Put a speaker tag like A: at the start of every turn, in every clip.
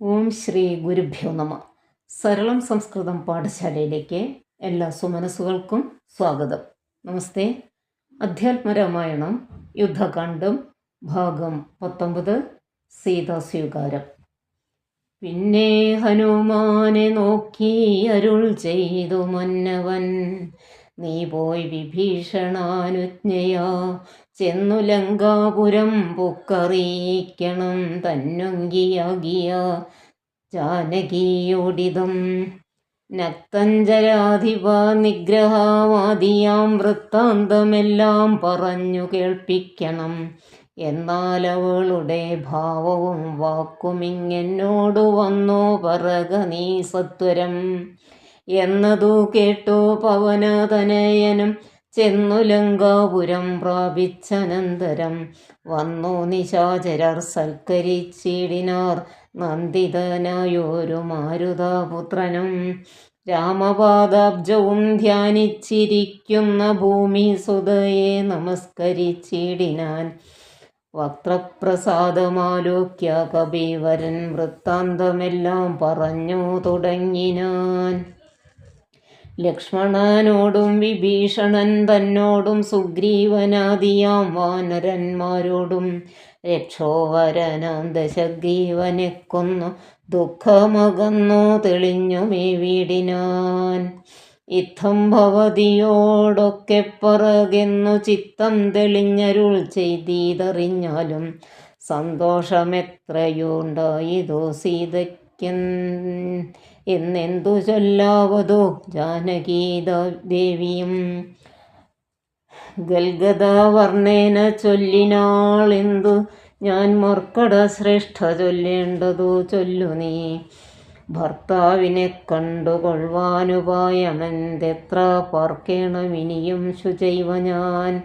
A: ഓം ശ്രീ ഗുരുഭ്യോ നമ. സരളം സംസ്കൃതം പാഠശാലയിലേക്ക് എല്ലാ സുമനസ്സുകൾക്കും സ്വാഗതം. നമസ്തേ. അധ്യാത്മരാമായണം യുദ്ധകാണ്ഡം ഭാഗം 19 സീതാസ്വീകാരം. പിന്നെ ഹനുമാനെ നോക്കി അരുൾ ചെയ്തു മന്നവൻ, നീ പോയി വിഭീഷണാനുജ്ഞയാ ചെന്നു ലങ്കാപുരം പൊക്കറിയിക്കണം തന്നൊങ്കിയാകിയ ജാനകിയോടിതം. നക്തഞ്ചരാധിപ നിഗ്രഹമാദിയാം വൃത്താന്തമെല്ലാം പറഞ്ഞു കേൾപ്പിക്കണം. എന്നാൽ അവളുടെ ഭാവവും വാക്കുമിങ്ങെന്നോടു വന്നു പറക നീ സത്വരം. എന്നതു കേട്ടു പവനതനയനും ചെന്നു ലങ്കാപുരം പ്രാപിച്ചനന്തരം വന്നു നിശാചരർ സൽക്കരിച്ചിടിനാർ നന്ദിതനായൊരു മാരുതപുത്രനും. രാമപാദാബ്ജവും ധ്യാനിച്ചിരിക്കുന്ന ഭൂമി സുതയെ നമസ്കരിച്ചിടിനാൻ. വക്ത്രപ്രസാദമാലോക്യ കപിവരൻ വൃത്താന്തമെല്ലാം പറഞ്ഞു തുടങ്ങിനാൻ. ലക്ഷ്മണനോടും വിഭീഷണൻ തന്നോടും സുഗ്രീവനാദിയാം വാനരന്മാരോടും രക്ഷോവരനാം ദശഗ്രീവനെ കൊന്നു ദുഃഖമകന്നു തെളിഞ്ഞുമേ വീടിനാൻ. ഇത്തം ഭവതിയോടൊക്കെ പറകെന്നു ചിത്തം തെളിഞ്ഞരുൾ ചെയ്തറിഞ്ഞാലും സന്തോഷമെത്രയുണ്ടായതോ സീതയ്ക്കൻ എന്നെന്തു ചൊല്ലാവതോ ജാനകീദേവിയും. ഗൽഗദവർണ്ണേന ചൊല്ലിനാളെന്തു ഞാൻ മർക്കട ശ്രേഷ്ഠ ചൊല്ലേണ്ടതു ചൊല്ലു നീ. ഭർത്താവിനെ കണ്ടുകൊള്ളുവാനുപായമെന്തെത്ര പാർക്കേണമിനിയും ശുചൈവ ഞാൻ.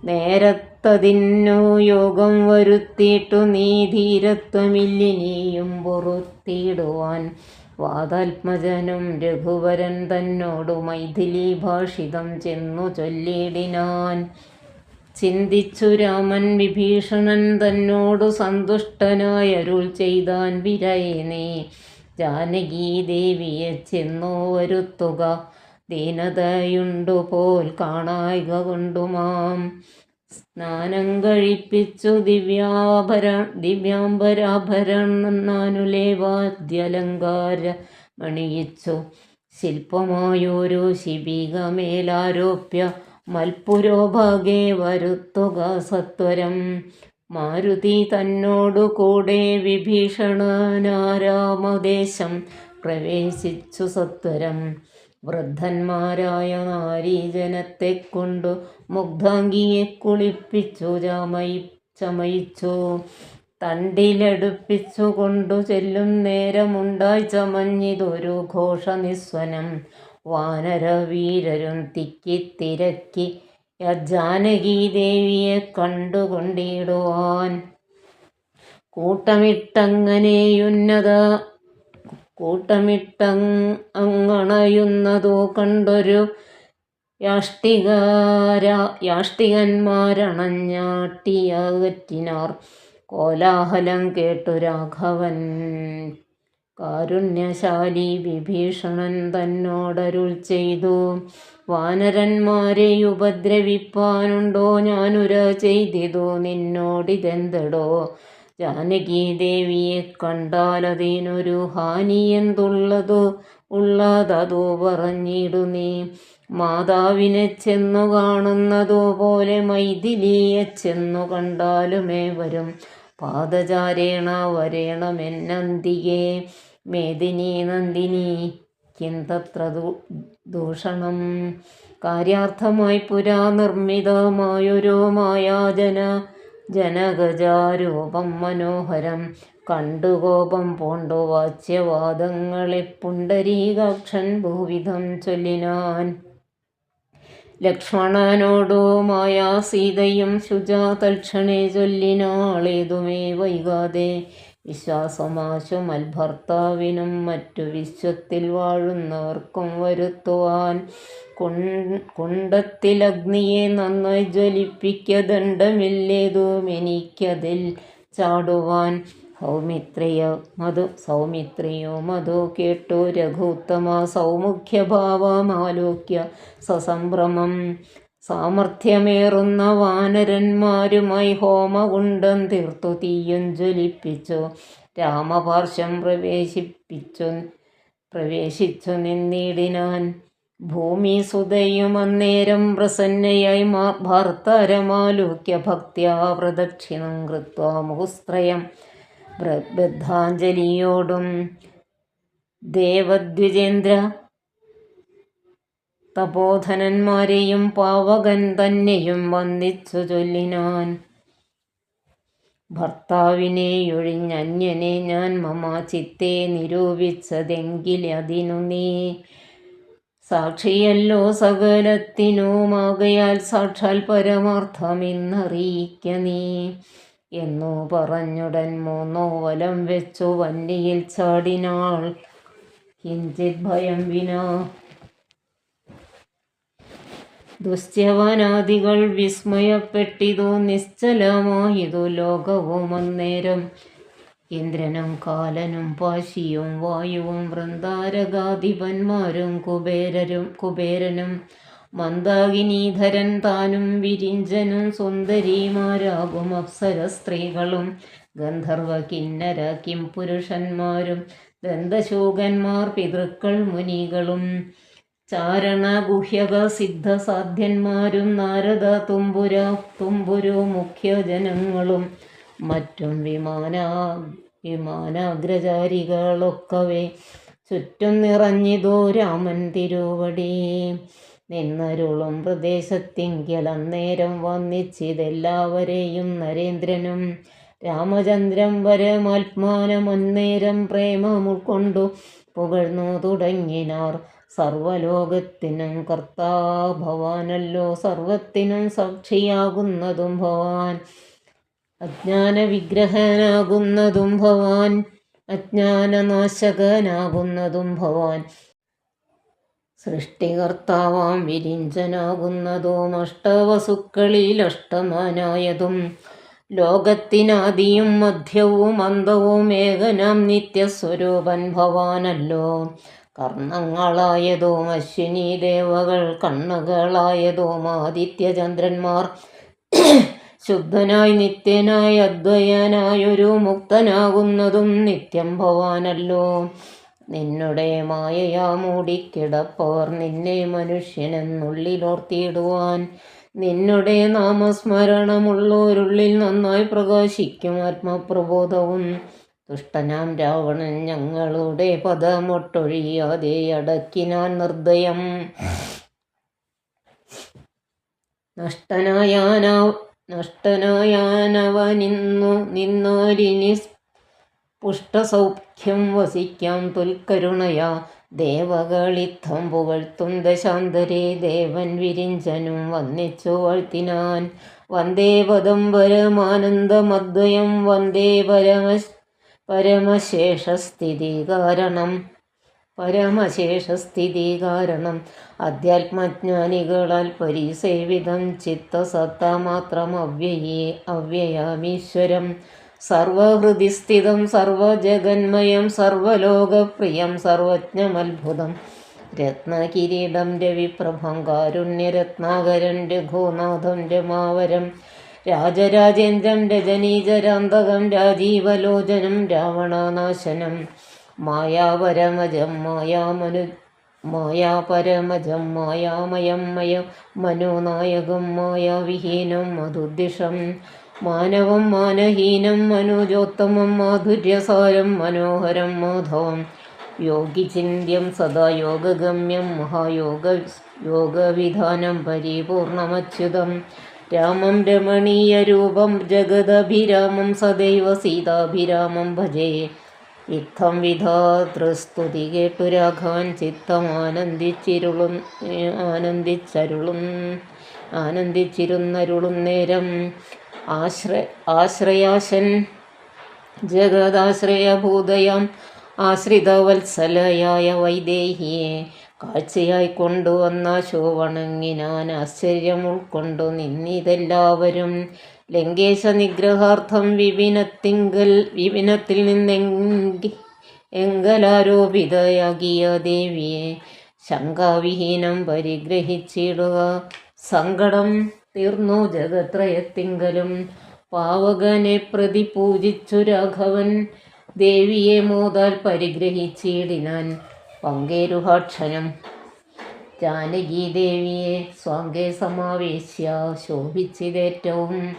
A: നേരത്തതിന്നു യോഗം വരുത്തിയിട്ടു നീ ധീരത്വമില്ലിനിയും പൊറുത്തിടുവാൻ. വാതാത്മജനും രഘുവരൻ തന്നോടു മൈഥിലി ഭാഷിതം ചെന്നു ചൊല്ലിടിനാൻ. ചിന്തിച്ചു രാമൻ വിഭീഷണൻ തന്നോടു സന്തുഷ്ടനായരുൾ ചെയ്താൻ, വിരയനേ ജാനകീദേവിയെ ചെന്നു വരുത്തുക. ദീനതയുണ്ടു പോൽ കാണായിക കൊണ്ടുമാം. സ്നാനം കഴിപ്പിച്ചു ദിവ്യാംബരാഭരണാനുലേവാദ്യലങ്കാരമണിയിച്ചു. ശില്പമായൊരു ശിബികമേലാരോപ്യ മൽപുരോഭാഗേ വരുത്തുക സത്വരം. മാരുതി തന്നോടു കൂടെ വിഭീഷണനാരാമദേശം പ്രവേശിച്ചു സത്വരം. വൃദ്ധന്മാരായ നാരീജനത്തെ കൊണ്ടു മുഗ്ധാംഗിയെ കുളിപ്പിച്ചു ചമയിച്ചു. തണ്ടിലടുപ്പിച്ചു കൊണ്ടു ചെല്ലും നേരമുണ്ടായി ചമഞ്ഞിതൊരു ഘോഷനിസ്വനം. വാനരവീരരും തിക്കിത്തിരക്കി ജാനകീദേവിയെ കണ്ടുകൊണ്ടിടുവാൻ. കൂട്ടമിട്ടങ്ങണയുന്നതു കണ്ടൊരു യാഷ്ടികന്മാരണഞ്ഞാട്ടിയകറ്റിനാർ. കോലാഹലം കേട്ടു രാഘവൻ കാരുണ്യശാലി വിഭീഷണൻ തന്നോടരുൾ ചെയ്തു, വാനരന്മാരെ ഉപദ്രവിപ്പാനുണ്ടോ ഞാനുര ചെയ്തിതു നിന്നോടിതെന്തടോ. ജാനകീദേവിയെ കണ്ടാലതിനൊരു ഹാനിയെന്തുള്ളതതു പറഞ്ഞിടു നീ. മാതാവിനെ ചെന്നു കാണുന്നതുപോലെ മൈഥിലിയെ ചെന്നു കണ്ടാലുമേ വരും. പാദചാരേണ വരേണമെന്നന്തികേ മേദിനി നന്ദിനി കിന്തത്ര ദൂഷണം. കാര്യാർത്ഥമായി പുരാ നിർമ്മിതമായൊരു ജനകജാരൂപം മനോഹരം കണ്ടുകോപം പൂണ്ടു വാച്യവാദങ്ങളെ പുണ്ടരീകാക്ഷൻ ഭൂവിധം ചൊല്ലിനാൻ. ലക്ഷ്മണനോടു സീതയും ശുചാ തൽക്ഷണേ ചൊല്ലിനാളേതുമേ വൈകാതെ. വിശ്വാസമാശു മൽഭർത്താവിനും മറ്റു വിശ്വത്തിൽ വാഴുന്നവർക്കും വരുത്തുവാൻ. കുണ്ടത്തിലഗ്നിയെ നന്നായി ജ്വലിപ്പിക്ക ദണ്ഡമില്ലേതുമെനിക്കതിൽ ചാടുവാൻ. സൗമിത്രിയോ മധു കേട്ടു രഘുത്തമ സൗമുഖ്യഭാവമാലോക്യ സസംഭ്രമം സാമർഥ്യമേറുന്ന വാനരന്മാരുമായി ഹോമകുണ്ടം തീർത്തു തീയും ജ്വലിപ്പിച്ചു രാമപാർശ്വം പ്രവേശിച്ചു നിന്നിടിനാൻ. ഭൂമി സുതയും അന്നേരം പ്രസന്നയായി ഭർത്താരമാലോക്യ ഭക്ത്യാ പ്രദക്ഷിണം കൃത്വാ മുഹുസ്ത്രയം ബദ്ധാഞ്ജലിയോടും ദേവദ്വിജേന്ദ്ര തപോധനന്മാരെയും പാവകൻ തന്നെയും വന്ദിച്ചു ചൊല്ലിനാൻ. ഭർത്താവിനെയൊഴിഞ്ഞന്യനെ ഞാൻ മമ ചിത്തെ നിരൂപിച്ചതെങ്കിലതിനു നീ സാക്ഷിയല്ലോ സകലത്തിനുമാകയാൽ സാക്ഷാൽ പരമാർത്ഥമിന്നറിയിക്ക നീ എന്നു പറഞ്ഞുടൻ മൂന്നോ വലം വെച്ചു വന്നിയിൽ ചാടിനാൾ കിഞ്ചിത് ഭയം വിനാ. ദുശ്യവനാദികൾ വിസ്മയപ്പെട്ടിതു നിശ്ചലമായതു ലോകവും അന്നേരം. ഇന്ദ്രനും കാലനും പാശിയും വായുവും വൃന്ദാരകാധിപന്മാരും കുബേരനും മന്ദാകിനീധരൻ താനും വിരിഞ്ചനും സുന്ദരിമാരാകും അപ്സര സ്ത്രീകളും ഗന്ധർവ കിന്നര കിംപുരുഷന്മാരും ദന്തശൂകന്മാർ പിതൃക്കൾ മുനികളും ചാരണ ഗുഹ്യക സിദ്ധസാധ്യന്മാരും നാരദ തുമ്പുരു മുഖ്യജനങ്ങളും മറ്റും വിമാനാഗ്രചാരികളൊക്കവേ ചുറ്റും നിറഞ്ഞിതോ രാമൻ തിരുവടി. നിന്നരുളും പ്രദേശത്തിങ്കൽ അന്നേരം വന്നിച്ചിതെല്ലാവരെയും നരേന്ദ്രനും രാമചന്ദ്രൻ പരമാത്മാനമന്നേരം പ്രേമം ഉൾക്കൊണ്ടു പുകഴ്ന്നു തുടങ്ങിനാർ. സർവലോകത്തിനും കർത്താ ഭവാനല്ലോ, സർവത്തിനും സാക്ഷിയാകുന്നതും ഭവാൻ, അജ്ഞാന വിഗ്രഹനാകുന്നതും ഭവാൻ, അജ്ഞാനനാശകനാകുന്നതും ഭവാൻ, സൃഷ്ടികർത്താവാം വിരിഞ്ചനാകുന്നതും അഷ്ടവസുക്കളിൽ അഷ്ടമനായതും ലോകത്തിനാദിയും മധ്യവും അന്തവും ഏകനാം നിത്യസ്വരൂപൻ ഭവാനല്ലോ. കർണങ്ങളായതും അശ്വിനി ദേവകൾ കണ്ണുകളായതും ആദിത്യചന്ദ്രന്മാർ ശുദ്ധനായി നിത്യനായി അദ്വയനായൊരു മുക്തനാകുന്നതും നിത്യം ഭവാനല്ലോ. നിന്നുടെ മായയാ മൂടിക്കിടപ്പവർ നിന്നെ മനുഷ്യനെന്നുള്ളിലോർത്തിയിടുവാൻ നിന്നുടെ നാമസ്മരണമുള്ളോരുള്ളിൽ നന്നായി പ്രകാശിക്കും ആത്മപ്രബോധവും. ദുഷ്ടനാം രാവണൻ ഞങ്ങളുടെ പദമൊട്ടൊഴിയാതെ അടക്കിനാൻ നിർദ്ദയം. നിന്നോരിനി പുഷ്ടസൗഖ്യം വസിക്കാം തുൽക്കരുണയാ. ദേവകളിത്തം പുകഴ്ത്തും ദശാന്തരേ ദേവൻ വിരിഞ്ചനും വന്നിച്ചു വാഴ്ത്തിനാൻ. വന്ദേ പദം പരമാനന്ദമദ്വയം വന്ദേ പരമശേഷസ്ഥിതി കാരണം അധ്യാത്മജ്ഞാനികളാൽ പരിസേവിതം ചിത്തസത്ത മാത്രം അവ്യയാമീശ്വരം സർവഹൃദിസ്ഥിതം സർവജഗന്മയം സർവലോകപ്രിയം സർവജ്ഞമത്ഭുതം രത്നകിരീടം രവിപ്രഭം കാരുണ്യരത്നാകരൻ രഘുനാഥം രമാവരം രാജരാജേന്ദ്രം രജനീചരാന്തകം രാജീവലോചനം രാവണനാശനം മായാപരമജം മായാമയം മനോനായകം മായാവിഹീനം മധുദ്ദിഷം മാനവം മാനഹീനം മനോജോത്തമം മാധുര്യസാരം മനോഹരം മാധവം യോഗിചിന്യം സദാ യോഗഗമ്യം യോഗവിധാനം പരിപൂർണമച്യുതം രാമം രമണീയരൂപം ജഗദഭിരാമം സദൈവ സീതാഭിരാമം ഭജേ. ഇത്തം വിധാതൃസ്തുതി കേട്ടു രാഘവൻ ചിത്തം ആനന്ദിച്ചിരുന്നരുളും നേരം ആശ്രയാശൻ ജഗദാശ്രയഭൂതയാം ആശ്രിതവത്സലയായ വൈദേഹിയെ കാഴ്ചയായി കൊണ്ടുവന്ന ശോവണങ്ങിനാൻ ആശ്ചര്യം ഉൾക്കൊണ്ടു നിന്നിതെല്ലാവരും. ലങ്കേശ നിഗ്രഹാർത്ഥം വിപിനത്തിൽ എങ്കലാരോപിതയാകിയ ദേവിയെ ശങ്കാവിഹീനം പരിഗ്രഹിച്ചിടുക. സങ്കടം തീർന്നു ജഗത്രയത്തിങ്കലും പാവകനെ പ്രതി പൂജിച്ചു രാഘവൻ. ദേവിയെ മോദാൽ പരിഗ്രഹിച്ചിടിനാൻ പങ്കേരുഹാക്ഷനം. ജാനകി ദേവിയെ സ്വാംഗേ സമാവേശ്യ ശോഭിച്ചിതേറ്റവും.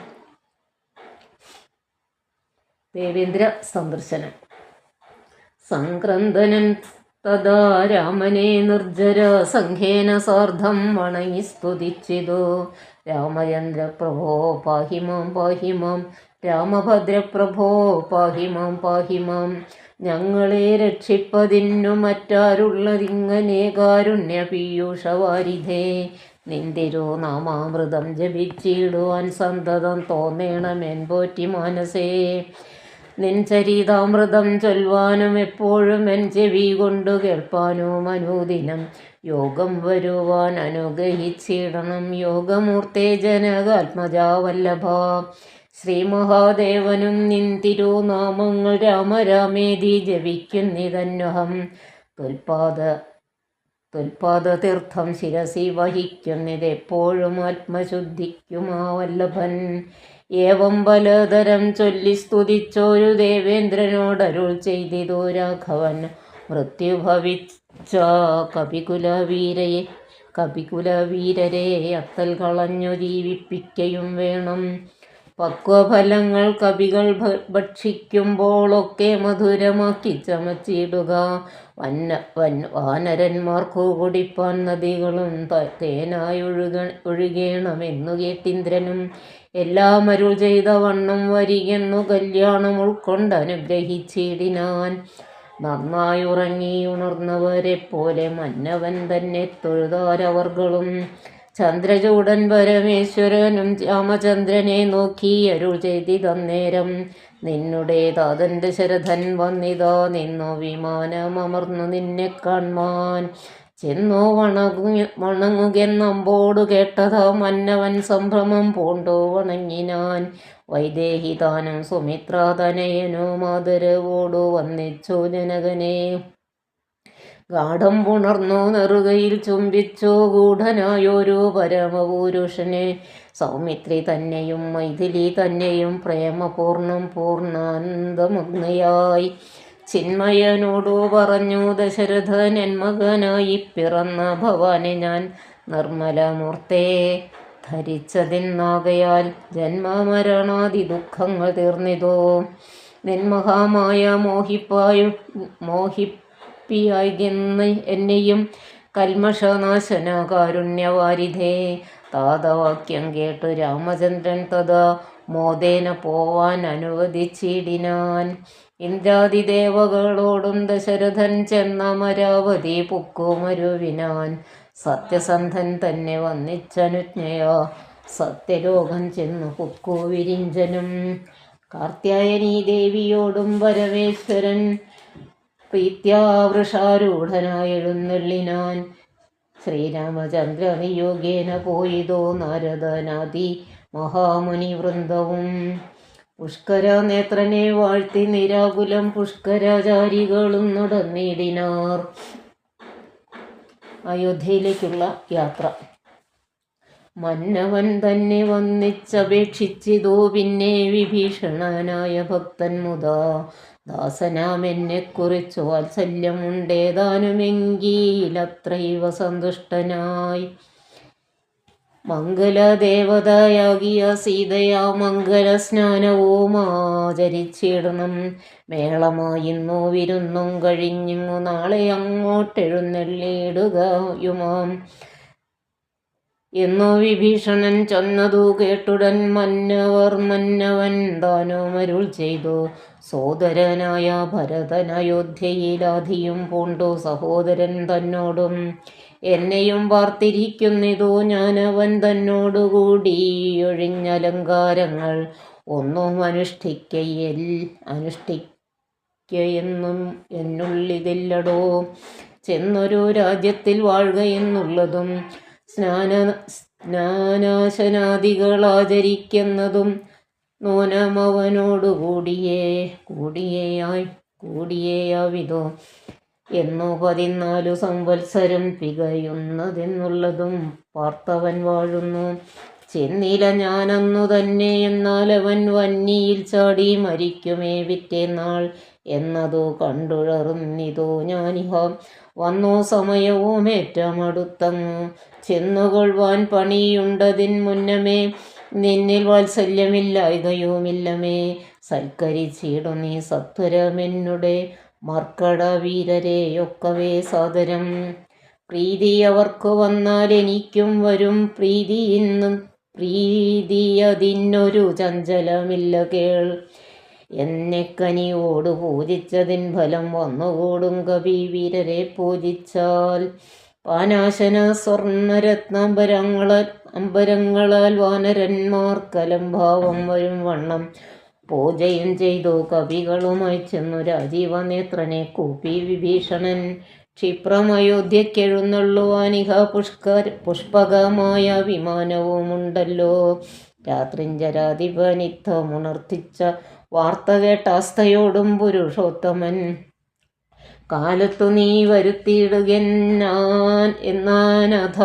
A: ദേവേന്ദ്ര സന്ദർശനം. സംക്രന്ദനൻ തഥാ രാമനെ നിർജ്ജര സംഘേന സാർദ്ധം വണങ്ങി സ്തുതിച്ചിതു. രാമചന്ദ്ര പ്രഭോ പാഹിമാം പാഹിമാം, രാമഭദ്രപ്രഭോ പാഹിമാം പാഹിമാം. ഞങ്ങളെ രക്ഷിപ്പതിന്നു മറ്റാരുള്ളതിങ്ങനെ കാരുണ്യ പീയൂഷവാരിധേ. നിന്തിരു നാമാമൃതം ജപിച്ചിടുവാൻ സന്തതം തോന്നേണമെൻ പോറ്റി മാനസേ. നിൻ ചരിതാമൃതം ചൊൽവാനും എപ്പോഴും എൻ ചെവി കൊണ്ടു കേൾപ്പാനും അനുദിനം യോഗം വരുവാൻ അനുഗ്രഹിച്ചിടണം. യോഗമൂർത്തേ ജനകാത്മജാവല്ലഭ ശ്രീ മഹാദേവനും നിൻ തിരുനാമങ്ങൾ രാമരാമേതി ജപിക്കുന്നിതന്വഹം. തൊൽപാദതീർത്ഥം ശിരസി വഹിക്കുന്നിതെപ്പോഴും ആത്മശുദ്ധിക്കുമാ വല്ലഭൻ. ഏവം പലതരം ചൊല്ലി സ്തുതിച്ചോരു ദേവേന്ദ്രനോടരുൾ ചെയ്തിതു രാഘവൻ. മൃത്യു ഭവിച്ച കപികുലവീരരെ അത്തൽ കളഞ്ഞു ജീവിപ്പിക്കയും വേണം. പക്വഫലങ്ങൾ കവികൾ ഭക്ഷിക്കുമ്പോഴൊക്കെ മധുരമാക്കി ചമച്ചിടുക. വാനരന്മാർക്കു കുടിപ്പാൻ നദികളും തേനായി ഒഴുകേണമെന്നു കേട്ടിന്ദ്രനും. എല്ലാം അരുൾ ചെയ്ത വണ്ണം വരികെന്നു കല്യാണം ഉൾക്കൊണ്ട് അനുഗ്രഹിച്ചിടിനാൻ. നന്നായി ഉറങ്ങി ഉണർന്നവരെ പോലെ മന്നവൻ തന്നെ തൊഴുതാരവർകളും. ചന്ദ്രചൂടൻ പരമേശ്വരനും രാമചന്ദ്രനെ നോക്കി അരുൾ ചെയ്തിതന്നേരം. നിന്നുടെ താതന്റെ ശരഥൻ വന്നിതാ നിന്നു വിമാനമർന്നു നിന്നെ കാൺമാൻ. ചെന്നോ വണങ്ങുകെന്നമ്പോടു കേട്ടതാ മന്നവൻ സംഭ്രമം പൂണ്ടു വണങ്ങിനാൻ. വൈദേഹി താനും സുമിത്രാതനയനോ മാതരവോടു വന്നിച്ചു ജനകനെ. ഗാഠം പുണർന്നു നെറുകയിൽ ചുംബിച്ചു ഗൂഢനായൊരു പരമപുരുഷനെ. സൗമിത്രി തന്നെയും മൈഥിലി തന്നെയും പ്രേമപൂർണം പൂർണ്ണാനന്ദമഗ്നയായി ചിന്മയനോടു പറഞ്ഞു. ദശരഥൻ എൻ മകനായി പിറന്ന ഭവാനെ ഞാൻ നിർമ്മലമൂർത്തേ ധരിച്ചതിന്നാകയാൽ ജന്മമരണാദി ദുഃഖങ്ങൾ തീർന്നിതോ. നിൻമഹാമായ മോഹിപ്പിയായിന്ന് എന്നെയും കൽമഷനാശന കാരുണ്യവാരിധേ. താതവാക്യം കേട്ടു രാമചന്ദ്രൻ തഥാ മോദേന പോവാൻ അനുവദിച്ചിടിനാൻ. ഇന്ദ്രാദിദേവകളോടും ദശരഥൻ ചെന്ന അമരാവതി പുക്കുമരുവിനാൻ. സത്യസന്ധൻ തന്നെ വന്നിച്ചനുജ്ഞയാ സത്യലോകം ചെന്നു പുക്കു വിരിഞ്ചനും. കാർത്യായനീ ദേവിയോടും പരമേശ്വരൻ പ്രീത്യാവൃഷാരൂഢനായെഴുന്നള്ളിനാൻ. ശ്രീരാമചന്ദ്ര നിയോഗേന പോയിതോ നാരദനാദി മഹാമുനി വൃന്ദവും. പുഷ്കര നേത്രനെ വാഴ്ത്തി നിരാകുലം പുഷ്കരാചാരികളും നടന്നിടിനാർ. അയോധ്യയിലേക്കുള്ള യാത്ര. മന്നവൻ തന്നെ വന്നിച്ചപേക്ഷിച്ചിതോ പിന്നെ വിഭീഷണനായ ഭക്തൻ മുതാ. ദാസനാമെന്നെക്കുറിച്ചു വാത്സല്യമുണ്ടേതാനുമെങ്കിലത്രൈവ സന്തുഷ്ടനായി. മംഗലദേവതയാകിയ സീതയാ മംഗലസ്നാനവും ആചരിച്ചിടണം. മേളമായിന്നു വിരുന്നും കഴിഞ്ഞിങ്ങു നാളെ അങ്ങോട്ടെഴുന്നള്ളിയിടുകയുമാം എന്നു വിഭീഷണൻ ചൊന്നതു കേട്ടുടൻ മന്നവൻ താനുമരുൾ ചെയ്തു. സോദരനായ ഭരതൻ അയോധ്യയിലാധിയും പൂണ്ടു സഹോദരൻ തന്നോടും എന്നെയും പാർത്തിരിക്കുന്നിതോ. ഞാനവൻ തന്നോടുകൂടി ഒഴിഞ്ഞലങ്കാരങ്ങൾ ഒന്നും അനുഷ്ഠിക്കയെന്നും എന്നുള്ളിതില്ലടോ. ചെന്നൊരു രാജ്യത്തിൽ വാഴുക എന്നുള്ളതും സ്നാനാശനാദികളാചരിക്കുന്നതും നൂനമവനോടു കൂടിയേയാവിതോ എന്നു 14 സംവത്സരം തികയുന്നതെന്നുള്ളതും പാർത്തവൻ വാഴുന്നു. ചെന്നില ഞാനന്നു തന്നെ, എന്നാൽ അവൻ വന്നിയിൽ ചാടി മരിക്കുമേ പിറ്റേന്നാൾ എന്നതു കണ്ടുഴറുന്നിതോ ഞാനിഹ. വന്നു സമയവും ഏറ്റമടുത്തങ്ങു ചെന്നുകൊള്ളുവാൻ പണിയുണ്ടതിൻ മുന്നമേ, നിന്നിൽ വാത്സല്യമില്ലായ്കയുമില്ലമേ. സൽക്കരിച്ചിടു നീ സത്വരമെന്നുടെ മർക്കട വീരരെയൊക്കവേ സാദരം. പ്രീതി അവർക്കു വന്നാൽ എനിക്കും വരും പ്രീതിയതിനൊരു ചഞ്ചലമില്ല കേൾ. എന്നെ കനിയോടു പൂജിച്ചതിൻ ഫലം വന്നുകൂടും കവി വീരരെ പൂജിച്ചാൽ. പാനാശന സ്വർണ്ണരത്നാംബരങ്ങളാൽ വാനരന്മാർക്കലംഭാവം വരും വണ്ണം പൂജയും ചെയ്തു കവികളുമായി ചെന്നു രാജീവനേത്രനെ കൂപ്പി വിഭീഷണൻ. ക്ഷിപ്രം അയോധ്യക്കെഴുന്നള്ളുവാനിഹ പുഷ്പകമായ വിമാനവുമുണ്ടല്ലോ. രാത്രിഞ്ചരാധിപനിത്തമുണർത്തിച്ച വാർത്ത കേട്ടാസ്തയോടും പുരുഷോത്തമൻ, കാലത്തു നീ വരുത്തിയിടുകെന്നാനഥ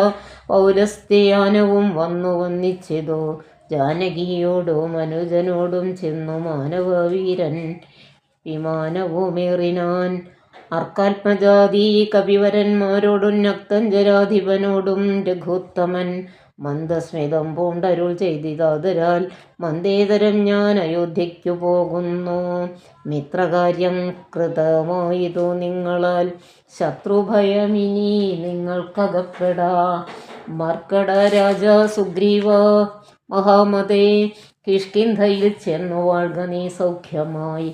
A: പൗലസ്ത്യയാനവും വന്നു വന്നിച്ചതോ. ജാനകിയോടും അനുജനോടും ചെന്നു മാനവവീരൻ വിമാനവുമേറിനാൻ. അർക്കാത്മജാതി കവിവരന്മാരോടും നക്തഞ്ചരാധിപനോടും രഘുത്തമൻ മന്ദസ്മിതം പൂണ്ടരുൾ ചെയ്തിതാതരാൽ, മന്ദേതരം ഞാൻ അയോധ്യയ്ക്കു പോകുന്നു. മിത്രകാര്യം കൃതമായതു നിങ്ങളാൽ ശത്രുഭയമിനി നിങ്ങൾക്കകപ്പെടാ. മർക്കട രാജ സുഗ്രീവ മഹാമതേ, കിഷ്കിന്ധയിൽ ചെന്നു വാഴ്ക നീ സൗഖ്യമായി.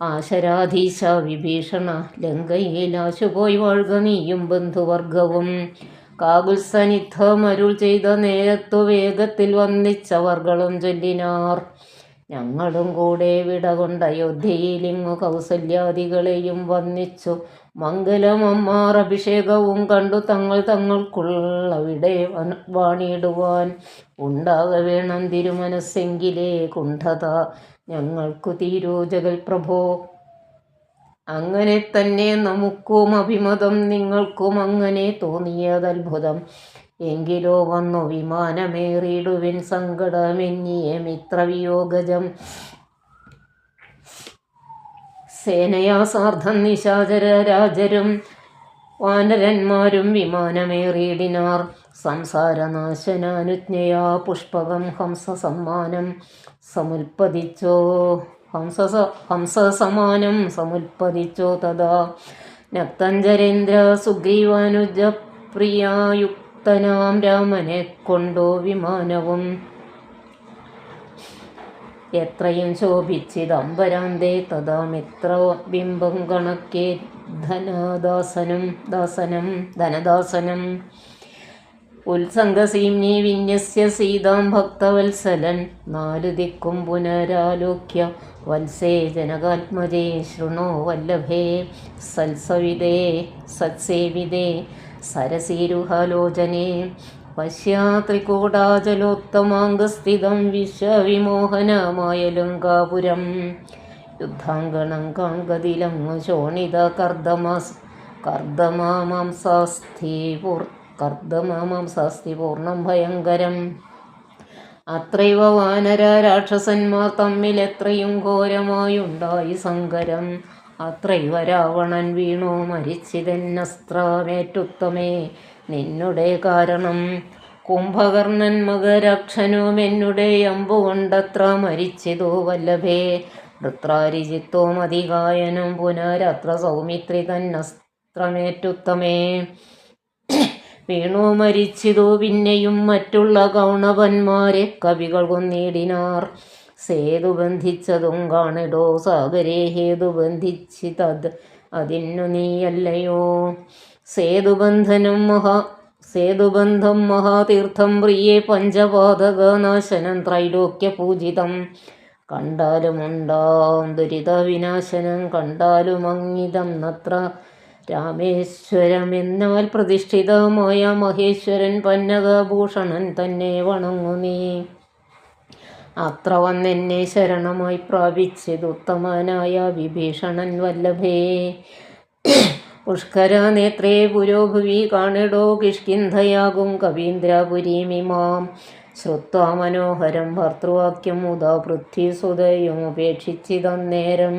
A: ആശരാധീശ വിഭീഷണ, ലങ്കയിൽ ആശുപോയി വാഴ്ക നീയും ബന്ധുവർഗവും. കാകുത്സനിദ്ധമരുൾ ചെയ്ത നേരത്തു വേഗത്തിൽ വന്നിച്ചവർകളും ചൊല്ലിനാർ, ഞങ്ങളും കൂടെ വിടകൊണ്ട് അയോധ്യയിലിങ്ങു കൗസല്യാദികളെയും വന്നിച്ചു മംഗലമമ്മാർ അഭിഷേകവും കണ്ടു തങ്ങൾക്കുള്ളവിടെ വാണിടുവാൻ. ഉണ്ടാക വേണം തിരുമനസ്സെങ്കിലേ കുണ്ഠത ഞങ്ങൾക്കു തീരൂ ജഗൽ പ്രഭോ. അങ്ങനെ തന്നെ നമുക്കും അഭിമതം, നിങ്ങൾക്കും അങ്ങനെ തോന്നിയതത്ഭുതം. എങ്കിലോ വന്നു വിമാനമേറിയിടുവിൻ സങ്കടമെന്നിയ മിത്രവിയോഗജം. സേനയാ സാർദ്ധം നിശാചരരാജരും വാനരന്മാരും വിമാനമേറിയിടിനാർ. സംസാരനാശനാനുജ്ഞയാ പുഷ്പകം ഹംസസമ്മാനം സമുൽപ്പതിച്ചോ തഥാ. നക്തഞ്ചരേന്ദ്ര സുഗ്രീവാനുജപ്രിയായുക്തനാം രാമനെ കൊണ്ടു വിമാനവും എത്രയും ശോഭിച്ചിതംബരാന്തേ. തഥാ മിത്രബിംബം കണക്കെ ധനദാസനം ഉത്സംഗസീമ്നി വിന്യസ്യ സീതാം ഭക്തവത്സലൻ. 4 ദിക്കും പുനരാലോക്യ വത്സേ ജനകാത്മജേ, ശൃണോ വല്ലഭേ സത്സേവിതേ സരസീരുഹാലോചനേ. പശ്യാ ത്രികൂടാചലോത്തമാംഗസ്ഥിതം വിശ്വവിമോഹനമായ ലങ്കാപുരം. യുദ്ധാങ്കണം കാൺകതിലങ്ങു ശോണിത കർദ്ദമാംസാസ്ഥി പൂർണ്ണം ഭയങ്കരം. അത്രൈവ വാനര രാക്ഷസന്മാർ തമ്മിലെത്രയും ഘോരമായുണ്ടായി സങ്കരം. അത്രൈവ രാവണൻ വീണു മരിച്ചിതെന്നസ്ത്രമേറ്റുത്തമേ നിന്നുടെ കാരണം. കുംഭകർണൻ മകരക്ഷനുമെന്നുടെ അമ്പുകൊണ്ടത്ര മരിച്ചിതു വല്ലഭേ. വൃത്രാരിജിത്തോ മതികായനും പുനരത്ര സൗമിത്രി തന്നസ്ത്രമേറ്റുത്തമേ. വീണു മരിച്ചിതു പിന്നെയും മറ്റുള്ള കൗണവന്മാരെ കവികൾ കൊന്നിടിനാർ. സേതു ബന്ധിച്ചതും കാണിടോ സാഗരേ, ഹേതു ബന്ധിച്ചിതത് അതിന്നു നീയല്ലയോ. സേതുബന്ധം മഹാതീർത്ഥം പ്രിയേ, പഞ്ചപാതകനാശനം ത്രൈലോക്യപൂജിതം. കണ്ടാലുമുണ്ടാം ദുരിത വിനാശനം, കണ്ടാലുമങ്ങിതം നത്ര രാമേശ്വരമെന്നാൽ പ്രതിഷ്ഠിതമായ മഹേശ്വരൻ പന്നകഭൂഷണൻ തന്നെ വണങ്ങു നീ. അത്ര വന്നെന്നെ ശരണമായി പ്രാപിച്ചതുത്തമനായ വിഭീഷണൻ വല്ലഭേ. പുഷ്കരനേത്രേ പുരോഭുവി കാണിടോ കിഷ്കിന്ധയാകും കവീന്ദ്രപുരീമിമാം. ശ്രുത്വാ മനോഹരം ഭർതൃവാക്യം മുതാ പൃഥ്വിസുതയുമുപേക്ഷിച്ചിതന്നേരം.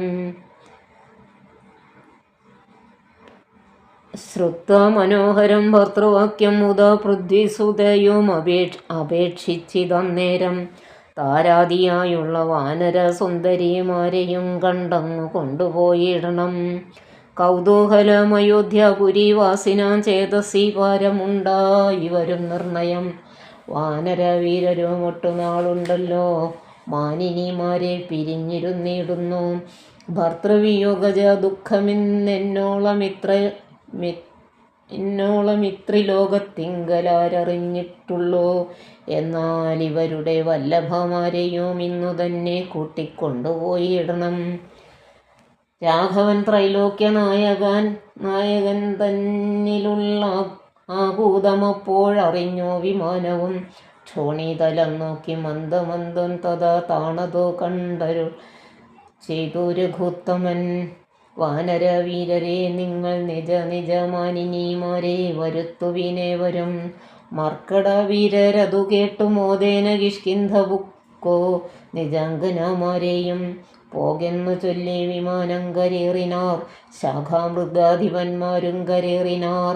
A: ശ്രുത്വാ മനോഹരം ഭർതൃവാക്യം മുതാ പൃഥ്വിസുതയുമപേക്ഷിച്ചിതന്നേരം. താരാദിയായുള്ള വാനര സുന്ദരിമാരെയും കണ്ടങ്ങു കൊണ്ടുപോയിടണം. കൗതൂഹലമയോധ്യാപുരീവാസിനാം ചേതസി പാരമുണ്ടായി വരും നിർണയം. വാനരവീരരും ഒട്ടുനാളുണ്ടല്ലോ മാനിനിമാരെ പിരിഞ്ഞിരുന്നിടുന്നു. ഭർതൃവിയോഗജ ദുഃഖമിന്നോളമിത്രിലോകത്തിങ്കലാരറിഞ്ഞിട്ടുള്ളൂ. എന്നാൽ ഇവരുടെ വല്ലഭമാരെയും ഇന്നു തന്നെ കൂട്ടിക്കൊണ്ടുപോയിടണം. രാഘവൻ ത്രൈലോക്യ നായകൻ തന്നിലുള്ള ആകൂതമപ്പോഴറിഞ്ഞോ വിമാനവും. ക്ഷോണിതലം നോക്കി മന്ദമന്ദം തഥാ താണതോ കണ്ടരുൾ ചെയ്തു രഘുത്തമൻ. വാനരവീരരെ നിങ്ങൾ നിജ നിജമാനിനിമാരെ വരുത്തുവിനേവരും. മർക്കടവീരരതു കേട്ടു മോദേന കിഷ്കിന്ധബുക്കോ നിജാംഗനമാരെയും പോകെന്നു ചൊല്ലി വിമാനം കരേറിനാർ. ശാഖാമൃഗാധിപന്മാരും കരേറിനാർ.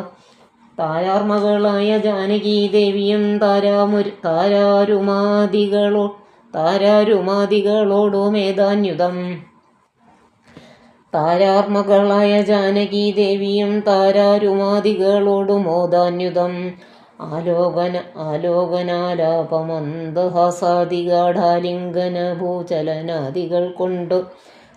A: താരാർമകളായ ജാനകീദേവിയും താരാരുമാദികളോടുമേധാന്യുതം. താരാർമകളായ ജാനകീദേവിയും താരാരുമാദികളോടുമോദാന്യുതം. ആലോകനാലാപമന്ദഹാസാദിഗാഢാലിംഗന ഭൂചലനാദികൾ കൊണ്ടു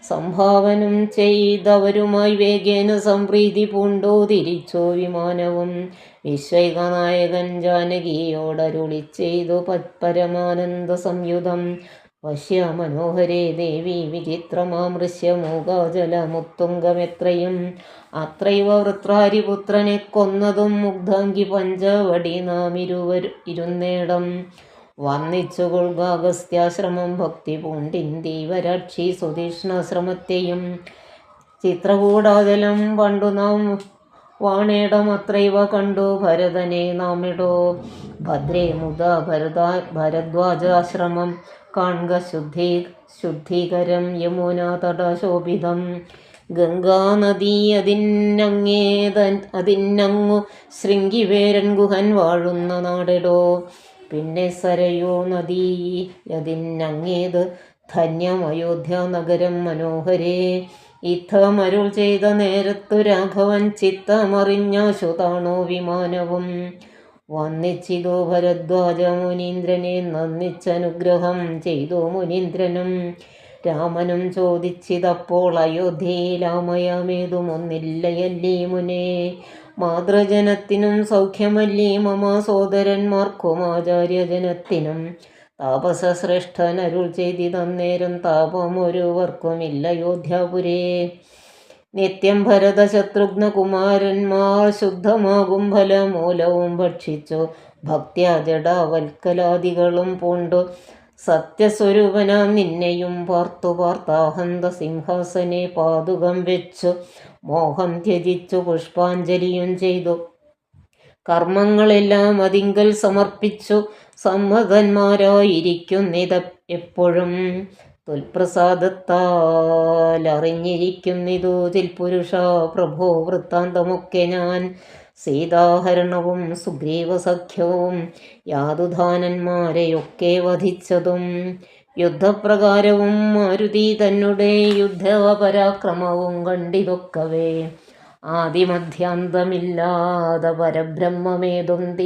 A: സംഭാവനം ചെയ്തവരുമായി വേഗേന സംപ്രീതി പൂണ്ടോ തിരിച്ചോ വിമാനവും. വിശ്വൈകനായകൻ ജാനകിയോടരുളി ചെയ്തു പരമാനന്ദ സംയുതം. വശ്യ മനോഹരേ ദേവി വിചിത്രമാമൃശ്യമൂകാജലമുത്തുംഗമെത്രയും. അത്രൈവ വൃത്രാരിപുത്രനെ കൊന്നതും മുഗ്ധാംഗി പഞ്ചവടി നാം ഇരുന്നേടം. വന്നിച്ചു കൊൾഗാഗസ്ത്യാശ്രമം ഭക്തി പൂണ്ടിന്ദീവരാക്ഷി സുതീഷ്ണാശ്രമത്തെയും. ചിത്രകൂടാചലം പണ്ടു നാം വാണേടമത്രൈവ കണ്ടു ഭരതനെ നാമിടോ. ഭദ്രേ മുദാ ഭരദ്വാജാശ്രമം കാൺക ശുദ്ധീകരം യമുനാ തടശോഭിതം. ഗംഗാനദീ അതിന്നങ്ങു ശൃംഗിവേരൻ ഗുഹൻ വാഴുന്ന നാടെടോ. പിന്നെ സരയൂ നദീ അതിന്നങ്ങേത് ധന്യം അയോധ്യാനഗരം മനോഹരേ. ഇത്തമരുൾ ചെയ്ത നേരത്തു രാഘവൻ ചിത്തമറിഞ്ഞാശു താണോ വിമാനവും. വന്നിച്ചിതു ഭരദ്വാജ മുനീന്ദ്രനെ നന്ദിച്ചനുഗ്രഹം ചെയ്തു മുനീന്ദ്രനും. രാമനും ചോദിച്ചിതപ്പോൾ അയോധ്യയിലാമയമേതുമൊന്നില്ലയല്ലീ മുനേ. മാതൃജനത്തിനും സൗഖ്യമല്ലീ മമ സോദരന്മാർക്കും ആചാര്യജനത്തിനും. താപസശ്രേഷ്ഠനരുൾ ചെയ്തിതന്നേരം താപമൊരുവർക്കുമില്ലയോധ്യാപുരേ. നിത്യം ഭരത ശത്രുഘ്ന കുമാരന്മാർ ശുദ്ധമാകും ഫലമൂലവും ഭക്ഷിച്ചു ഭക്ത്യാ ജഡാവൽക്കലാദികളും പൂണ്ടു. സത്യസ്വരൂപനാം നിന്നെയും പാർത്തു പാർത്താഹന്ത സിംഹാസനെ പാതുകം വെച്ചു. മോഹം ത്യജിച്ചു പുഷ്പാഞ്ജലിയും ചെയ്തു കർമ്മങ്ങളെല്ലാം അതിങ്കൽ സമർപ്പിച്ചു. സമ്മതന്മാരായിരിക്കുന്നിത എപ്പോഴും തുൽപ്രസാദത്താൽ അറിഞ്ഞിരിക്കുന്നിതു ചിൽപുരുഷ പ്രഭോ. വൃത്താന്തമൊക്കെ ഞാൻ സീതാഹരണവും സുഗ്രീവസഖ്യവും യാതുധാനന്മാരെയൊക്കെ വധിച്ചതും. യുദ്ധപ്രകാരവും മാരുതി തന്നെ യുദ്ധപരാക്രമവും കണ്ടിതൊക്കവേ. ആദിമധ്യാന്തമില്ലാതെ പരബ്രഹ്മമേതും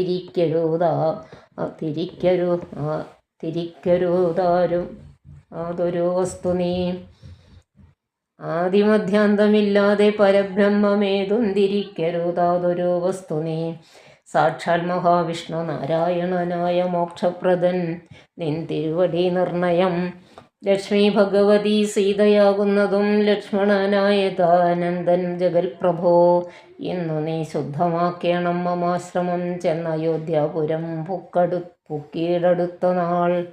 A: തിരിക്കരുതാരും അതൊരു വസ്തു നീ. ആദിമധ്യാന്തമില്ലാതെ പരബ്രഹ്മമേതും തിരിക്കരുതാതൊരു വസ്തു നീ. സാക്ഷാൽ മഹാവിഷ്ണു നാരായണനായ മോക്ഷപ്രദൻ നിൻ തിരുവടി നിർണയം. ലക്ഷ്മി ഭഗവതി സീതയാകുന്നതും ലക്ഷ്മണനായതാനന്ദൻ ജഗൽപ്രഭോ. ഇന്നു നീ ശുദ്ധമാക്കേണം മമാശ്രമം ചെന്ന അയോധ്യാപുരം പുക്കീടടുത്ത നാൾ.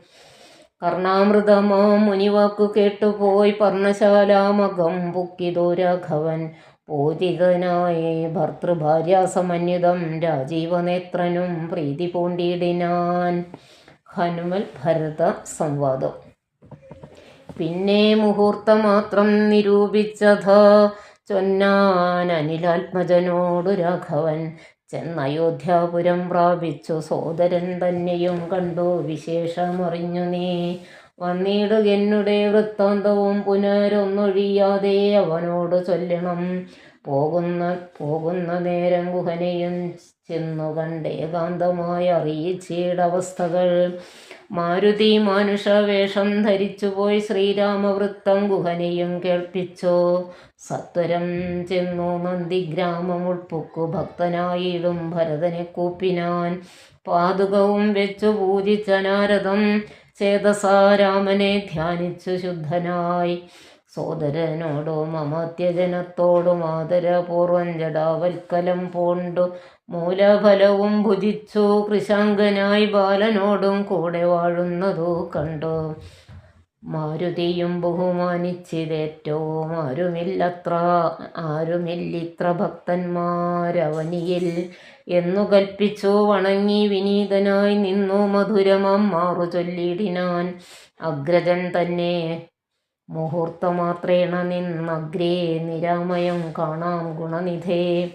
A: കർണാമൃതമാം മുനിവാക്കു കേട്ടുപോയി പർണശാലാമകം പുക്കിതോ രാഘവൻ പൂജിതനായി ഭർത്തൃഭാര്യാസമന്വിതം രാജീവനേത്രനും പ്രീതി പൂണ്ടിടിനാൻ. ഹനുമൽ ഭരത സംവാദം. പിന്നെ മുഹൂർത്തമാത്രം നിരൂപിച്ചഥ ചൊന്നാൻ അനിലാത്മജനോടു രാഘവൻ. ചെന്നയോധ്യാപുരം പ്രാപിച്ചു സോദരൻ തന്നെയും കണ്ടു വിശേഷമറിഞ്ഞു നീ. വന്നിടുകെന്നുടെ വൃത്താന്തവും പുനരൊന്നൊഴിയാതെ അവനോട് ചൊല്ലണം. പോകുന്ന നേരം ഗുഹനെയും ചെന്നു കണ്ടേകാന്തമായി അറിയിച്ചിടവസ്ഥകൾ. മാരുതി മാനുഷവേഷം ധരിച്ചുപോയി ശ്രീരാമവൃത്തം ഗുഹനെയും കേൾപ്പിച്ചു. സത്വരം ചെന്നു നന്ദിഗ്രാമം ഉൾപ്പുക്കു ഭക്തനായിടും ഭരതനെ കൂപ്പിനാൻ. പാതുകവും വെച്ചു പൂജിച്ച നാരദം ചേതസാ രാമനെ ധ്യാനിച്ചു ശുദ്ധനായി. സോദരനോടും അമാത്യജനത്തോടും ആദരപൂർവം ജടാവൽക്കലം പൂണ്ടു മൂലഫലവും ഭുജിച്ചു കൃശാങ്കനായി ബാലനോടും കൂടെ വാഴുന്നതു കണ്ടു. മാരുതിയും ബഹുമാനിച്ചിതേറ്റവും ആരുമില്ലിത്ര ഭക്തന്മാരവനിയിൽ എന്നു കൽപ്പിച്ചു വണങ്ങി വിനീതനായി നിന്നു മധുരമാം മാറു ചൊല്ലിടിനാൻ. അഗ്രജൻ തന്നെ മുഹൂർത്തമാത്രേണ നിന്നഗ്രേ നിരാമയം കാണാം ഗുണനിധേ.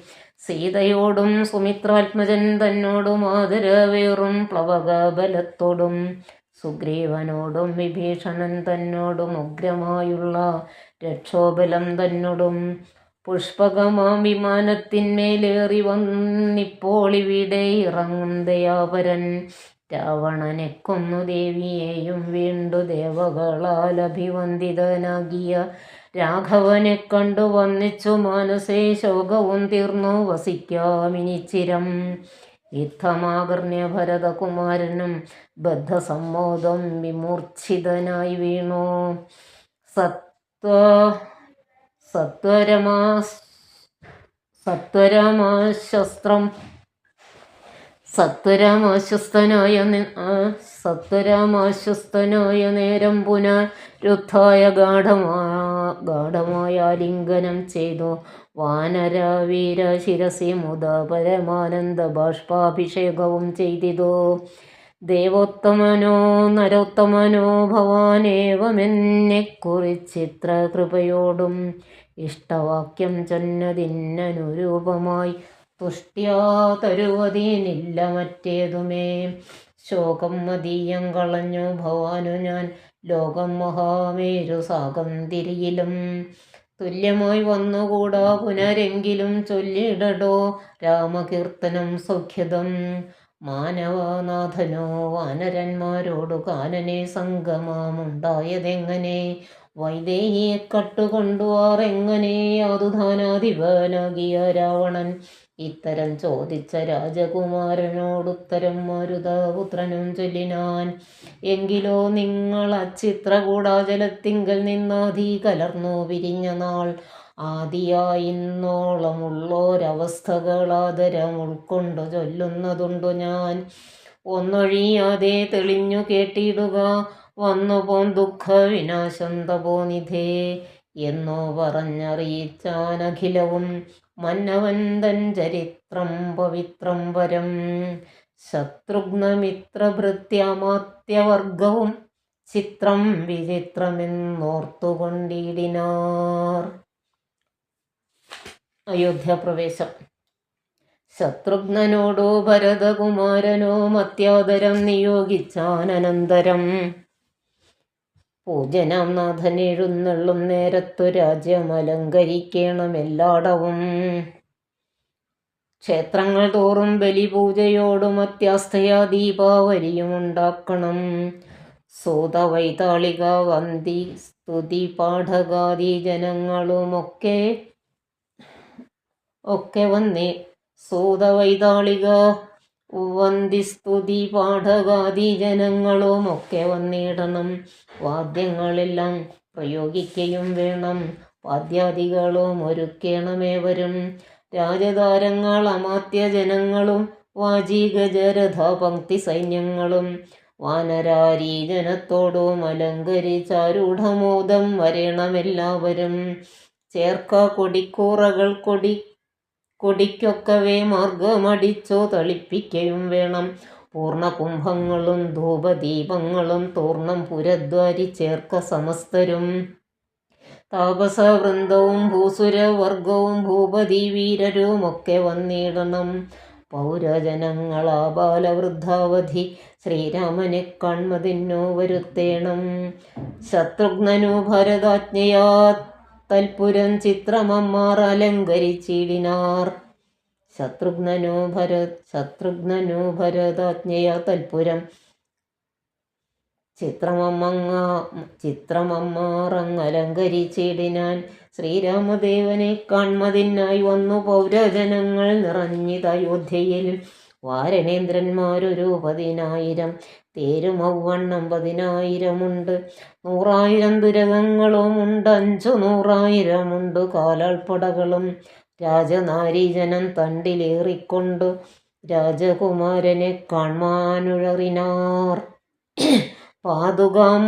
A: സീതയോടും സുമിത്രാത്മജൻ തന്നോടും ആദരവേറും പ്ലവകബലത്തോടും സുഗ്രീവനോടും വിഭീഷണൻ തന്നോടും ഉഗ്രമായുള്ള രക്ഷോബലം തന്നോടും പുഷ്പകമാം വിമാനത്തിന്മേലേറി വന്നിപ്പോളിവിടെ ഇറങ്ങും ദയാപരൻ. രാവണനെ കൊന്നു ദേവിയെയും വീണ്ടു ദേവകളാൽ അഭിവന്ദിതനാകിയ രാഘവനെ കണ്ടു വന്നിച്ചു മാനസേ ശോകവും തീർന്നു വസിക്കാമിനിച്ചിരം. യുദ്ധമാകർണ്യ ഭരതകുമാരനും ബദ്ധസമ്മോദം വിമൂർച്ഛിതനായി വീണു. സത്വരമാശ്വസ്തനായ നേരം പുനരുത്ഥായ ഗാഠമായ ആലിംഗനം ചെയ്തു വാനരവീര ശിരസി മുത പരമാനന്ദ ബാഷ്പാഭിഷേകവും ചെയ്തിതു. ദേവോത്തമനോ നരോത്തമനോ ഭവാനേവമെന്നെക്കുറിച്ചിത്ര കൃപയോടും ഇഷ്ടവാക്യം ചൊന്നതിനനുരൂപമായി തുഷ്ട്യാ തരുവതിനില്ല മറ്റേതുമേ. ശോകം മതീയം കളഞ്ഞു ഭവാനു ഞാൻ ലോകം മഹാമേരു സാഗന്തിരിയിലും തുല്യമായി വന്നുകൂടാ പുനരെങ്കിലും ചൊല്ലിടടോ രാമകീർത്തനം സൗഖ്യദം. മാനവനാഥനോ വാനരന്മാരോടു കാനനെ സംഗമമുണ്ടായതെങ്ങനെ? വൈദേഹിയെ കട്ടുകൊണ്ടുവാറെങ്ങനെ യാതുധാനാധിപനാകിയ രാവണൻ? ഇത്തരം ചോദിച്ച രാജകുമാരനോടുത്തരം മരുതപുത്രനും ചൊല്ലിനാൻ. എങ്കിലോ നിങ്ങൾ അച്ചിത്രകൂടാചലത്തിങ്കൽ നിന്നാദി കലർന്നു വിരിഞ്ഞ നാൾ ആദിയായിന്നോളമുള്ളോരവസ്ഥകളാദരം ഉൾക്കൊണ്ടു ചൊല്ലുന്നതുണ്ടു ഞാൻ. ഒന്നൊഴിയാതെ തെളിഞ്ഞു കേട്ടിടുക വന്നുപോം ദുഃഖ വിനാശം തപോനിധേ എന്നു പറഞ്ഞറിയിച്ചാനഖിലവും മന്നവൻ തൻ ചരിത്രം പവിത്രം വരം. ശത്രുഘ്നമിത്രഭൃത്യാമാത്യവർഗവും ചിത്രം വിചിത്രമെന്നോർത്തുകൊണ്ടിടിനാർ. അയോധ്യാപ്രവേശം. ശത്രുഘ്നനോടോ ഭരതകുമാരനോ അത്യാദരം നിയോഗിച്ചാനന്തരം പൂജനാം നാഥൻ എഴുന്നള്ളും നേരത്തു രാജ്യമലങ്കരിക്കണമെല്ലാടവും. ക്ഷേത്രങ്ങൾ തോറും ബലിപൂജയോടും അത്യാസ്ഥയാ ദീപാവലിയും ഉണ്ടാക്കണം. സൂതവൈതാളിക വന്ദി സ്തുതി പാഠകാദി ജനങ്ങളുമൊക്കെ വന്നേ സൂതവൈതാളിക വന്ദിസ്തുതി പാഠകാദി ജനങ്ങളുമൊക്കെ വന്നിടണം. വാദ്യങ്ങളെല്ലാം പ്രയോഗിക്കുകയും വേണം. വാദ്യാദികളും ഒരുക്കണമേവരും. രാജതാരങ്ങൾ അമാത്യജനങ്ങളും വാജീഗജരഥ പങ്ക്തി സൈന്യങ്ങളും വാനരാരീജനത്തോടും അലങ്കരിച്ചാരൂഢമോദം വരേണമെല്ലാവരും. ചേർക്ക കൊടിക്കൂറകൾ കൊടിക്കൊക്കവേ മാർഗമടിച്ചോ തളിപ്പിക്കയും വേണം. പൂർണ്ണകുംഭങ്ങളും ധൂപദീപങ്ങളും തൂർണം പുരദ്വാരി ചേർക്ക സമസ്തരും. താപസവൃന്ദവും ഭൂസുരവർഗവും ഭൂപതി വീരരുമൊക്കെ വന്നിടണം. പൗരജനങ്ങളാ ബാലവൃദ്ധാവധി ശ്രീരാമനെ കാൺമതിന്നു വരുത്തേണം. ശത്രുഘ്നനു ഭരതാജ്ഞയാ തൽപുരം ചിത്രമമ്മാർ അലങ്കരിച്ചിടിനാർ. ശത്രുഘ്നനു ഭരതാജ്ഞയാ തൽപുരം ചിത്രമമ്മാറങ്ങലങ്കരിച്ചിടിനാൻ. ശ്രീരാമദേവനെ കാൺമതിനായി വന്നു പൗരജനങ്ങൾ നിറഞ്ഞിതയോധ്യയിൽ. വാരണേന്ദ്രന്മാരൊരു 10,000 തേരുമവ്വണ്ണം 10,000 100,000 ദുരകങ്ങളുമുണ്ട് 500,000 കാലാൾപ്പടകളും. രാജനാരീജനം തണ്ടിലേറിക്കൊണ്ടു രാജകുമാരനെ കാൺമാനുഴറിനാർ. പാതുകാം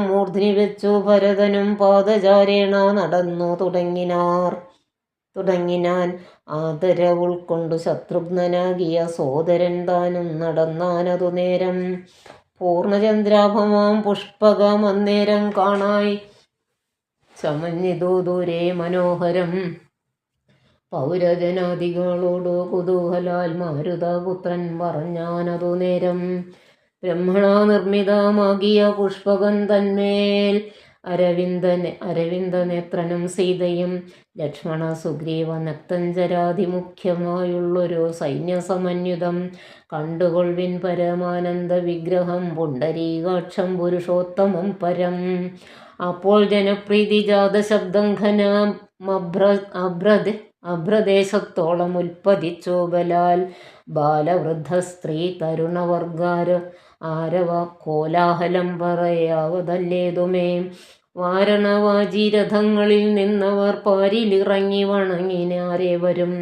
A: മൂർധ്നി വെച്ചു ഭരതനും പാദചാരേണ നടന്നു തുടങ്ങിനാൻ. ആദര ഉൾക്കൊണ്ടു ശത്രുഘ്നനാകിയ സോദരൻ താനും നടന്നാനതു നേരം. പൂർണ്ണചന്ദ്രാഭമാം പുഷ്പകം അന്നേരം കാണായി ചമഞ്ഞിതു ദൂരെ മനോഹരം. പൗരജനാദികളോടു കുതൂഹലാൽ മാരുതപുത്രൻ പറഞ്ഞാനതു നേരം. ബ്രഹ്മണാ നിർമ്മിതമാകിയ പുഷ്പകം തന്മേൽ അരവിന്ദനേത്രനും സീതയും ലക്ഷ്മണ സുഗ്രീവ നക്തഞ്ചരാതിമുഖ്യമായുള്ളൊരു സൈന്യസമന്വിതം കണ്ടുകൊൾവിൻ. പരമാനന്ദ വിഗ്രഹം പുണ്ടരീകാക്ഷം പുരുഷോത്തമം പരം. അപ്പോൾ ജനപ്രീതി ജാത ശബ്ദം ഘനം അഭ്രദേശത്തോളം ഉൽപ്പതിച്ചു ബലാൽ. ബാലവൃദ്ധ സ്ത്രീ തരുണവർഗാര ആരവ കോലാഹലം പറയാവതല്ലേതുമേ. വാരണവാജിരഥങ്ങളിൽ നിന്നവർ പാരിലിറങ്ങി വണങ്ങിനാരേവരും.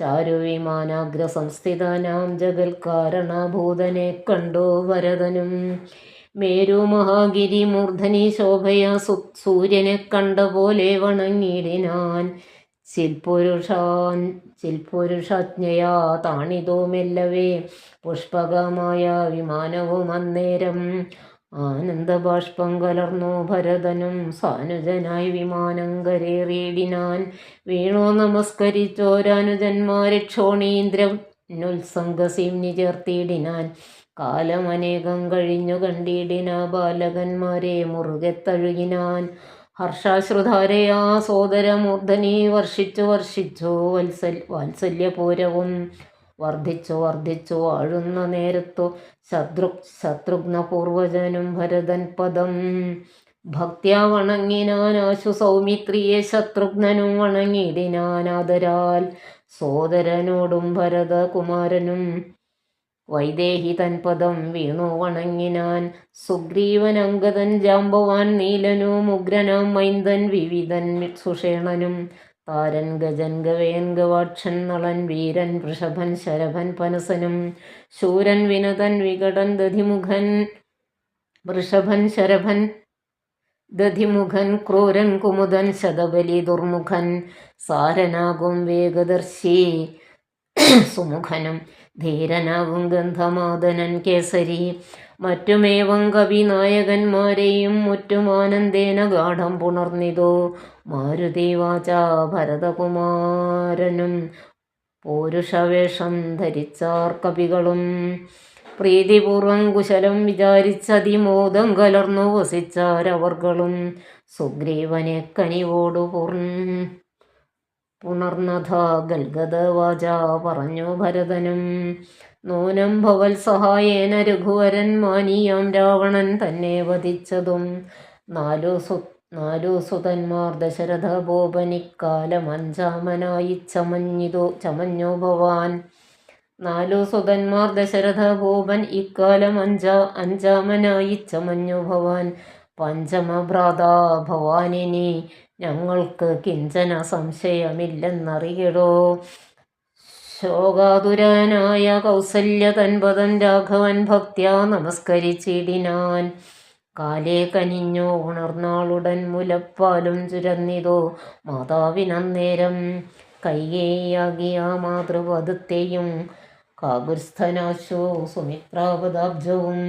A: ചാരുവിമാനാഗ്ര സംസ്ഥിതനാം ജഗൽക്കാരണഭൂതനെ കണ്ടു ഭരതനും. മേരു മഹാഗിരി മൂർധനി ശോഭയാ സൂര്യനെ കണ്ട പോലെ വണങ്ങിടിനാൻ. ചിൽപുരുഷാജ്ഞയാ താണിതോ മെല്ലവേ പുഷ്പകമായ വിമാനവും അന്നേരം. ആനന്ദബാഷ്പം കലർന്നു ഭരതനും സാനുജനായി വിമാനം കരേറിയിടിനാൻ. വീണോ നമസ്കരിച്ചോരാനുജന്മാരെ ക്ഷോണീന്ദ്രനുത്സംഗസീംനി ചേർത്തിയിടിനാൻ. കാലമനേകം കഴിഞ്ഞു കണ്ടിടിന ബാലകന്മാരെ മുറുകെ തഴുകിനാൻ. ഹർഷാശ്രുധാരയാ സോദരമൂർധനി വർഷിച്ചു വാത്സല്യപൂരവും വർദ്ധിച്ചു വാഴുന്ന നേരത്തു ശത്രുഘ്നപൂർവജനും ഭരതൻ പദം ഭക്ത്യാ വണങ്ങിനാൻ. ആശു സൗമിത്രിയെ ശത്രുഘ്നനും വണങ്ങിടിനാനാദരാൽ. സോദരനോടും ഭരതകുമാരനും വൈദേഹി തൻപദം വീണു വണങ്ങിനാൻ. സുഗ്രീവൻ അംഗദൻ ജാമ്പവാൻ നീലനും ഉഗ്രനാം മൈന്ദൻ വിവിധൻ സുഷേണനും താരൻ ഗജൻ ഗവേൻ ഗവാക്ഷൻ നളൻ വീരൻ വൃഷഭൻ ശരഭൻ പനസനും ശൂരൻ വിനതൻ വികടൻ ദധിമുഖൻ വൃഷഭൻ ശരഭൻ ദധിമുഖൻ ക്രൂരൻ കുമുദൻ ശതബലി ദുർമുഖൻ സാരനാകും വേഗദർശി സുമുഖനും ധീരനാകും ഗന്ധമാദനൻ കേസരി. മറ്റുമേവം കവിനായകന്മാരെയും മുറ്റുമാനന്ദേന ഗാഠം പുണർന്നിതോ. മാരുതി വാചാ ഭരതകുമാരനും പൗരുഷവേഷം ധരിച്ചാർ കവികളും. പ്രീതിപൂർവം കുശലം വിചാരിച്ചതിമോദം കലർന്നു വസിച്ചാരവർകളും. സുഗ്രീവനെ കനിവോടു പുണർന്നഥ ഗൽഗദവാച പറഞ്ഞു ഭരതനും. നൂനം ഭവൽ സഹായേന രഘുവരൻ മാനിയാം രാവണൻ തന്നെ വധിച്ചതും. നാലു സുതന്മാർ ദശരഥ ഭൂപനിക്കാലം അഞ്ചാമനായി ചമഞ്ഞു ഭവാൻ. 4 സുതന്മാർ ദശരഥ ഭൂപൻ ഇക്കാലം അഞ്ചാമനായി ചമഞ്ഞു ഭവാൻ. പഞ്ചമഭ്രാതാ ഭവാനിനി ഞങ്ങൾക്ക് കിഞ്ചന സംശയമില്ലെന്നറിയടോ. ശോകാതുരനായ കൗസല്യ തൻപദം രാഘവൻ ഭക്ത്യാ നമസ്കരിച്ചിടിനാൻ. കാലേ കനിഞ്ഞോ ഉണർന്നാളുടൻ മുലപ്പാലും ചുരന്നിതോ മാതാവിനന്നേരം. കൈകേയിയാകിയ മാതൃപദത്തെയും കാകുത്സ്ഥനാശോ സുമിത്രാപദാബ്ജവും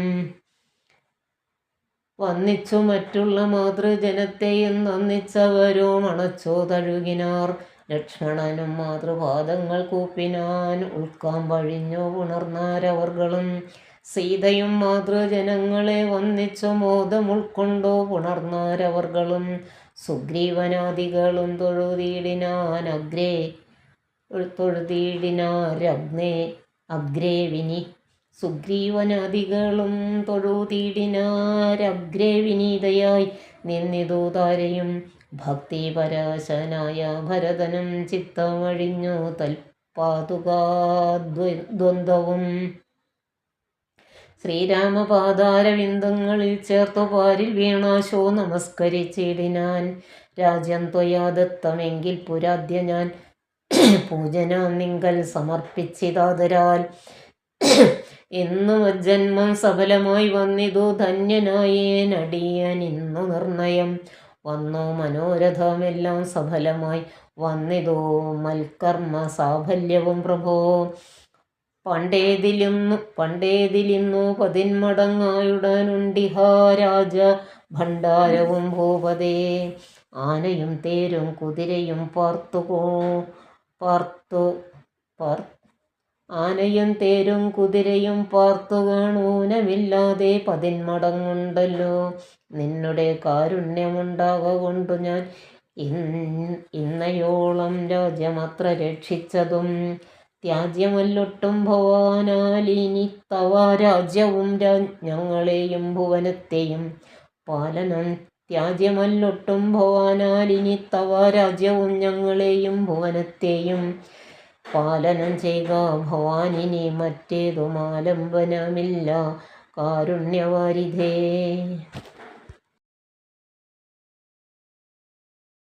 A: വന്നിച്ചു മറ്റുള്ള മാതൃജനത്തെയും നന്ദിച്ചവരോ മണച്ചോ തഴുകിനാർ. ലക്ഷ്മണനും മാതൃപാദങ്ങൾ കൂപ്പിനാൻ. ഉൾക്കാമ്പഴിഞ്ഞോ ഉണർന്നാരവർകളും സീതയും മാതൃജനങ്ങളെ വന്നിച്ചു മോദം ഉൾക്കൊണ്ടോ ഉണർന്നാരവർകളും. സുഗ്രീവനാദികളും അഗ്രേ വിനി സുഗ്രീവനാദികളും തൊഴുതീടിനാരഗ്രേ വിനീതയായി നിന്നിതു താരയും. ഭക്തിപരാശനായ ഭരതനും ചിത്തമഴിഞ്ഞു തൽപാതുകാദ്വന്ദ്വവും. ശ്രീരാമപാദാരവിന്ദങ്ങളിൽ ചേർത്തു പാരിൽ വീണാശോ നമസ്കരിച്ചിടിനാൻ. രാജ്യം ത്വയാ ദത്തമെങ്കിൽ പുരാദ്യ ഞാൻ പൂജനാം നിങ്കൽ സമർപ്പിച്ചിതാദരാൽ. ഇന്നു മജ്ജന്മം സഫലമായി വന്നിതു ധന്യനായേനടിയൻ ഇന്നു നിർണയം വന്നു. മനോരഥമെല്ലാം സഫലമായി വന്നിതു മൽക്കർമ്മ സാഫല്യവും പ്രഭോ. പണ്ടേതിലിന്നു 10 മടങ്ങായുടനുണ്ടിഹാരാജ ഭണ്ഡാരവും ഭൂപതേ. ആനയും തേരും കുതിരയും പാർത്തു കാണൂനമില്ലാതെ 10 മടങ്ങുണ്ടല്ലോ. നിന്നുടെ കാരുണ്യമുണ്ടാകൊണ്ടു ഞാൻ ഇന്നയോളം രാജ്യമത്ര രക്ഷിച്ചതും. ത്യാജ്യമല്ലൊട്ടും ഭവാനാലിനി തവ രാജ്യവും ഞങ്ങളെയും ഭുവനത്തെയും പാലനം. ത്യാജ്യമല്ലൊട്ടും ഭവാനാലിനി തവ രാജ്യവും ഞങ്ങളെയും ഭുവനത്തെയും പാലനം ചെയ്യുക ഭവാനിനി മറ്റേതുമാലംബനമില്ല കാരുണ്യവാരിധേ.